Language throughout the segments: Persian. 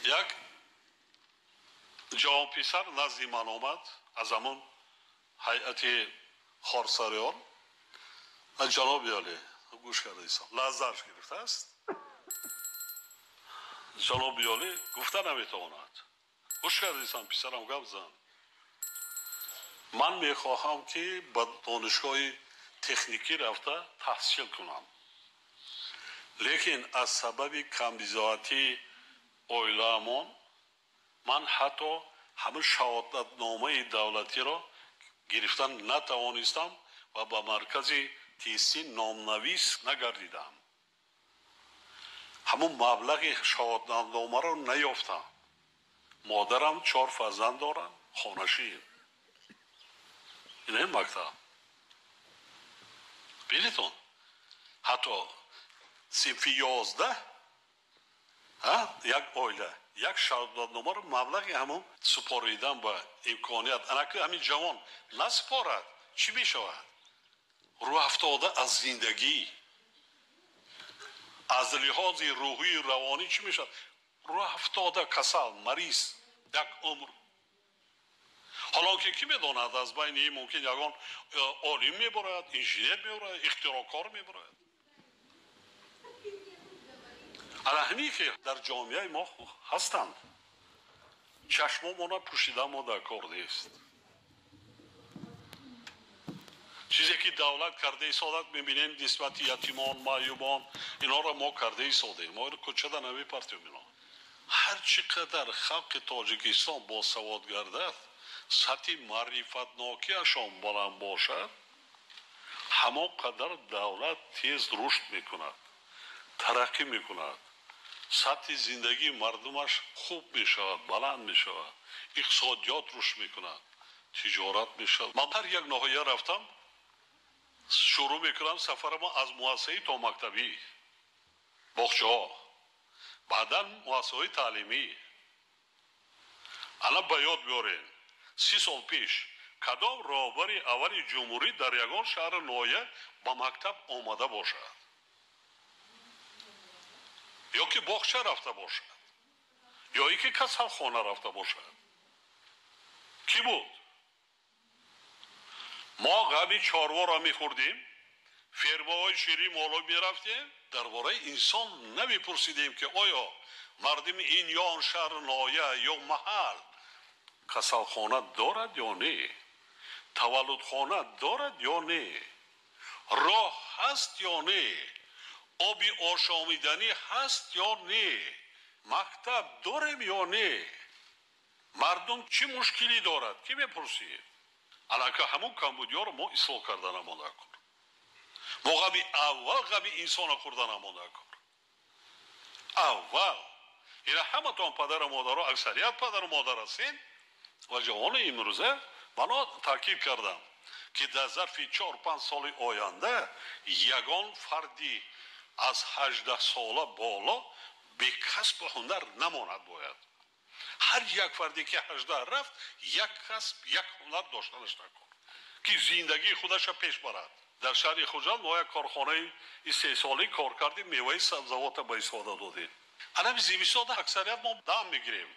یک جوان پسر نزد من آمد از همون هیئت خارساریان. جناب عالی گوش کرده ایسان لحظهش گرفته است. جناب عالی گفته نمیتواند. گوش کرده ایسان پسرم گفت زن من میخواهم که به دانشگاه تکنیکی رفته تحصیل کنم، لیکن از سبب کمبزاعتی اویله‌مان من حتی همه شهادتنامه دولتی را گرفتن نتوانستم و به مرکز تحصیل نامنویس نگردیدم. همون مبلغ شهادتنامه را نیافتم. مادرم 4 فرزند دارن، خانشین. این مکتب بیلیتون حتی صنف 11 یک اویله یک شهادتنامه رو مبلغ همون سپاریدن با امکانیت انکه همین جوان نسپارد چی میشود؟ رو افتاده از زندگی از لحاظ روحی روانی چی میشود؟ رو افتاده کسل مریض یک عمر. حالا که کی میداند از بین این ممکن یگان عالم میبرد، انجینیر میبرد، اختراعکار میبرد. همین که در جامعه ما هستند چشممون پوشیده ما در کار نیست. چیزی که دولت کرده ایستادت میبینیم نسبت یتیمان معیوبان اینا را ما کرده ایستادیم، ما رو کچه نمیپرتیم. اینا هر چقدر خلق تاجیکستان با سواد گردد سطح معرفتناکیشان بلند باشد همان قدر دولت تیز رشد میکند، ترقی میکند، سطح زندگی مردمش خوب میشود، بلند میشود، اقتصادیات رشد میکند، تجارت میشود. من هر یک ناحیه رفتم شروع میکنم سفر ما از مؤسسه تا مکتبی باغچه ها، بعدا مؤسسه تعلیمی. الان به یاد بیارین 30 سال پیش کدام راهبر اول جمهوری در یگان شهر ناحیه به مکتب آمده باشد یا که باغچه رفته باشد یا ای که کسل خانه رفته باشد؟ کی بود؟ ما غمی چاروا را میخوردیم، فرماهای شیری مالا میرفتیم، درباره انسان نمیپرسیدیم که آیا مردم این یا آن شهر ناحیه یا محل کسل خانه دارد یا نه، تولد خانه دارد یا نه، راه هست یا نه، آبی آشامیدنی هست یا نه، مکتب داریم یا نه، مردم چی مشکلی دارد کی میپرسید؟ الانکه همون کمبودیا رو ما اصلاح کردن نمانده کن. ما غمی اول غمی انسان خوردن نمانده کن. اول این همه تان پدر و مادر ها اکثریت پدر و مادر هستین و جوان امروزه من تاکید کردم که در ظرف 4-5 سال آینده یگان فردی از 18 ساله بالا به کسب هنر نماند. باید هر یک فردی که 18 رفت یک کسب یک هنر داشتنش نکن که زندگی خودش پیش برد. در شهر خوجند ما یک کارخانه 3 ساله کار کردیم، میوه سبزوات به استفاده دادیم. الان زمستان اکثریت ما دم میگیریم،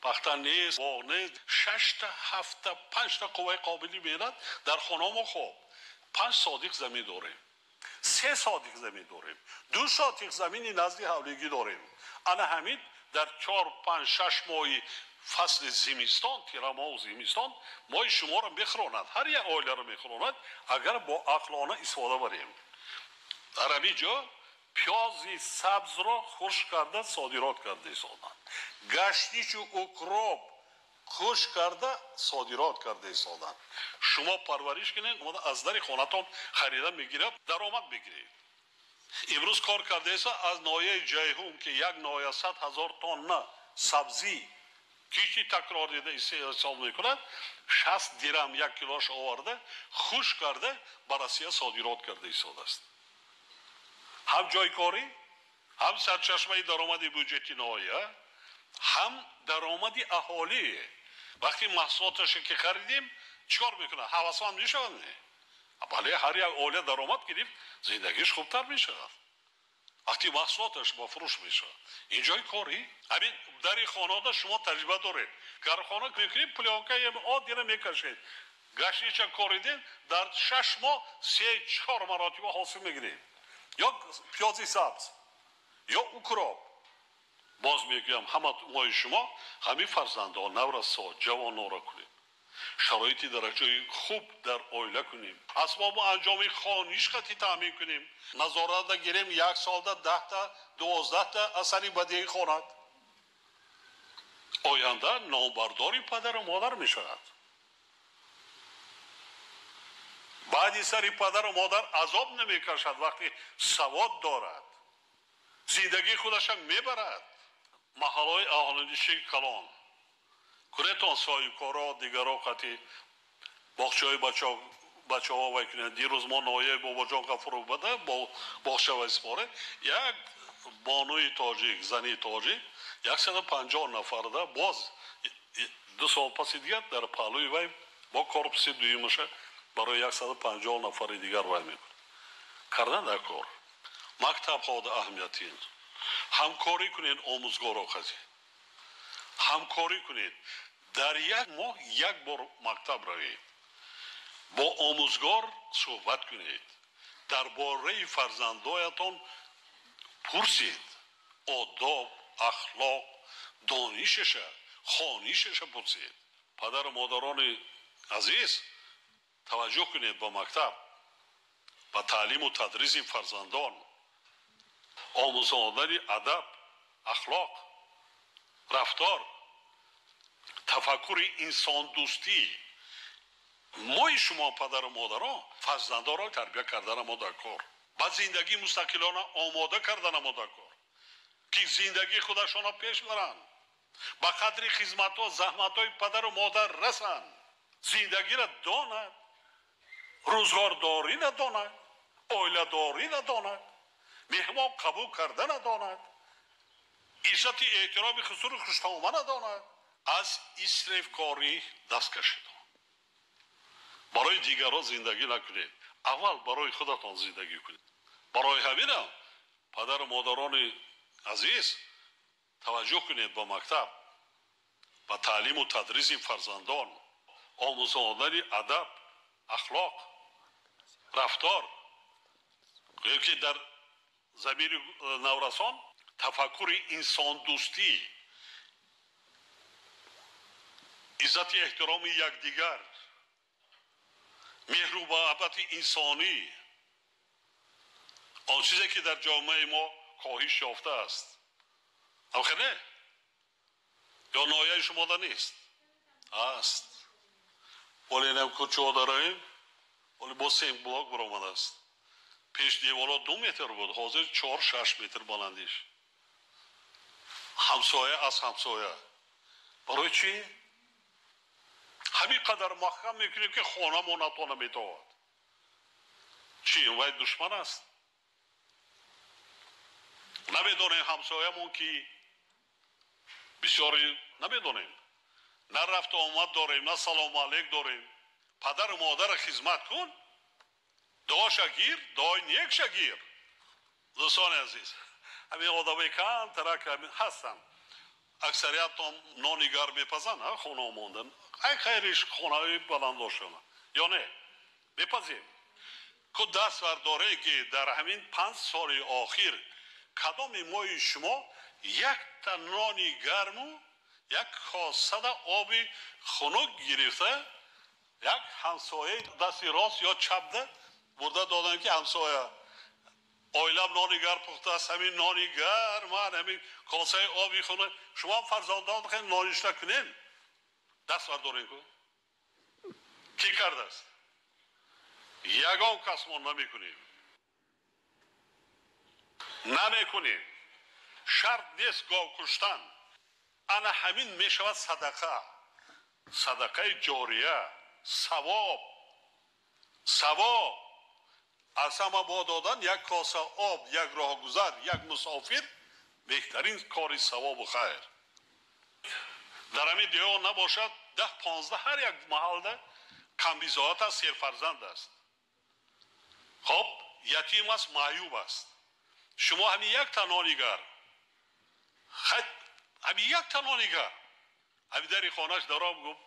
پختن نیست، باغ نیست، 6 تا 7 تا 5 تا قوه قابلی میاد در خانه ما. خوب 5 صادق زمین داریم، 3 صادق زمین داریم، 2 صادق زمین نزدی حولگی داریم. انا همین در 4-5-6 ماه فصل زمستان، تیرما و زمستان ماه شما را بخراند، هر یک عائله را بخراند اگر با عقلانه استفاده بریم. در همین جا پیاز سبز را خشک کرده صادرات کرده سادن، گشتیش و اکروب خشک کرده صادرات کرده سادن. شما پرورش کنید از در خانتان خریدن میگیرید، درآمد بگیرید. امروز کار کرده است از ناحیه جیهون که یک ناحیه 100,000 تن سبزی کشتی تکرار دیده سال میکند، 60 درم 1 کیلوش آورده خشک کرده برای صادرات کرده ایستاده است. هم جای کاری، هم سرچشمه درآمد بودجه ناحیه، هم درآمد اهالی. وقتی محصولاتش که خریدیم چیکار میکنه؟ هوسمند میشوند. نه بله، هر یک عائله درآمد گرفت زندگیش خوبتر میشود. وقتی محصولاتش با فروش میشه اینجای کاری همین در خانواده شما تجربه دارید کارخانه میکنید پلیانکه عادی میکشید گشتیچ کوریدین در 6 ماه 3-4 مراتب حاصل میگیرید یا پیازی سبز یا اوکراپ باز میگم همه ما شما همین فرزندان نورسا جوانان را کنید شرایطی درجه خوب در عائله کنیم اسباب انجام خانیش خطی تامین کنیم نظارت گیریم 1 سال 10 تا 12 تا اثری بدی خواند آینده نامبرداری پدر و مادر می شود بعدی سری پدر و مادر عذاب نمی کشد وقتی سواد دارد زندگی خودش می برد محلهای اهالینشی کلان کورتون سایه کارا دیگرها خطی باخچه های بچه ها وکنن دیروز ما نایه بابا جان غفور بده با باخچه و اسپاره یک بانوی تاجیک زنی تاجیک 150 نفر ده باز 2 سال پس دیگر در پهلوی وی با کورپس دویمش برای 150 نفر دیگر وی میکنه کردن در کار مکتب ها ده اهمیتی همکاری کنین آموزگارا خزی همکاری کنید در 1 ماه 1 بار مکتب روید با آموزگار صحبت کنید درباره فرزندایتان پرسید آداب اخلاق دانشش خوانیشش پرسید پدر و مادران عزیز توجه کنید با مکتب و تعلیم و تدریس فرزندان آموزاندن ادب اخلاق رفتار تفکر انسان دوستی ما شما پدر و مادران فرزندان را تربیت کردن ما در کار با زندگی مستقلانه آماده کردن ما در کار که زندگی خودشان را پیش برن با قدر خدمت و زحمت های پدر و مادر رسن زندگی را داند روزگار داری نداند عائله داری نداند مهمان قبول کردن نداند عزت احترام خسور خوشتامه نداند از اسراف کاری دست کشید برای دیگران زندگی نکنید اول برای خودتان زندگی کنید برای همین پدر و مادران عزیز توجه کنید با مکتب و تعلیم و تدریس فرزندان آموزاندن ادب اخلاق رفتار که در زمین نورسان تفکر انسان دوستی عزت احترام یکدیگر مهر و محبت انسانی آن چیزی که در جامعه ما کاهش یافته است آخه نه یا نایه شما در نیست است ولی اینم کوچه داریم ولی با 3 بلاک برآمده است پیش دیوالا 2 متر بود حاضر 4-6 متر بلندیش همسایه از همسایه برای چی؟ همین قدر محکم میکنیم که خانه ما نتونه میتواند چی؟ وای دشمن است نمیدونیم همسایه مون که بسیاری نمیدونیم نه رفت آمد داریم نه سلام علیک داریم پدر و مادر خدمت کن دعا شگیر دعای نیک شگیر دوستان عزیز همین آدمای کم ترک همین هستن اکثریت هم نانیگر میپزن خونه موندن ای خیرش خونه های بلند داشتن یا نه میپزیم که دست برداره که در همین 5 سال آخر کدام مای شما 1 تا نانی گرم و 1 کاسه آب خنک گرفته 1 همسایه دستی راست یا چپ ده برده دادن که همسایه آیلم نانیگر پخته است همین نانیگر من همین کاسه آبی خونه شما هم فرزندان خیلی نانیش نکنین دست بردارین کن کی کرده است یگان کس ما نمیکنیم شرط نیست گاو کشتن انا همین میشود صدقه جاریه ثواب از همه با دادن 1 کاسه آب 1 راهگذر 1 مسافر بهترین کاری ثواب و خیر در همین دیو نباشد 10-15 هر یک محل ده کمبیزات است سرفرزند است خب یتیم است معیوب است شما همین یک تنها نگر همین یک تنها نگر همین دری خانهش دارم گفت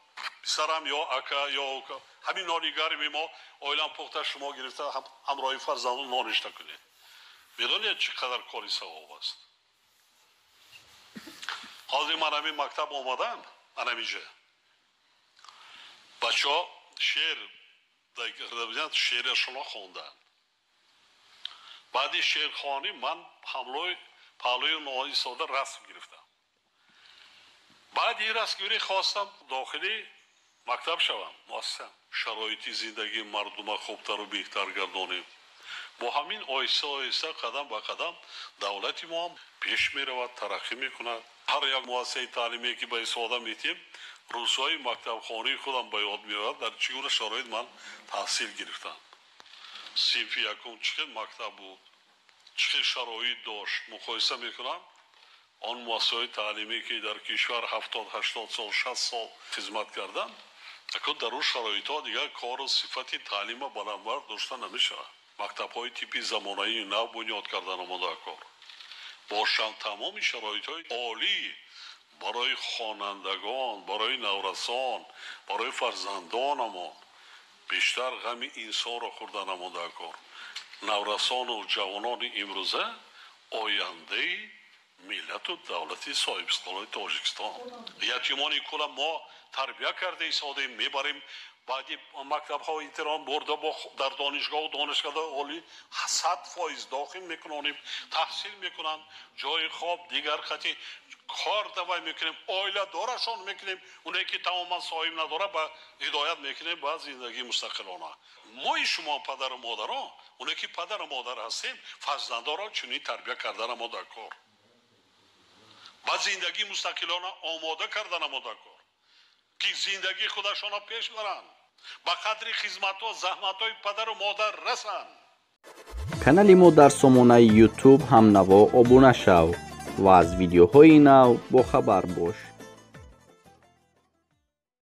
سرم یا اکا یا اوکا همین نانیگر ما اویلان پخته شما گرفته همراهی فرزندان نانشته کنید. میدونید چقدر کاری ثواب است. حاضر من همین مکتب آمدم من همیشه بچه ها شعرشون خوندن. بعدی شعرخوانی من پهلوی نوهای ساده رسم گرفتم. بعد این رسم گیری خواستم داخلی مکتب شوم مؤسسه شرایط زندگی مردم خوبتر و بهتر گردانیم. با همین آیسته آیسته قدم به قدم دولت ما هم پیش می رود ترقی می کند. هر یک مؤسسه تعلیمی که به استفاده میتیم روزهای مکتب خانه خودم به یاد میاد در چگونه شرایط من تحصیل گرفتم. صنف یکم چقدر مکتب بود چقدر شرایط داشت مقایسه میکنم آن مؤسسه تعلیمی که در کشور 70-80 سال 60 سال خدمت کردم اکنون در اون شرایط ها دیگر کار و صفت تعلیم بلندور داشته نمیشه. مکتب های تیپی زمانه‌ای نو بنیاد کردن آماده کار باشند. تمام شرایط های عالی برای خوانندگان برای نورسان برای فرزندانمان بیشتر غم انسان را خوردن آماده کار. نورسان و جوانان امروزه آینده ملت و دولت صاحب استقلال تاجیکستان یتیمانی کل ما تربیت کرده ایستادیم میبریم بعدی مکتب ها احترام برده با در دانشگاه و دانشگاه عالی 100% داخل میکنیم تحصیل میکنن جای خواب دیگر خطی کار دوای میکنیم آیله دارشان میکنیم اونایی که تماما صاحب نداره با هدایت میکنیم با زندگی مستقلانه. ما شما پدر و مادرها اونایی که پدر و مادر هستیم فرزندا را چنین تربیت کردن ما در کار با زندگی مستقلانه آماده کردن ما در کار که زندگی خودشان را پیش برن با قدر خدمت و زحمت های پدر و مادر رسن. کانال ما در سامانه یوتیوب هم نوا ابونه شو و از ویدیوهای نو با خبر باش.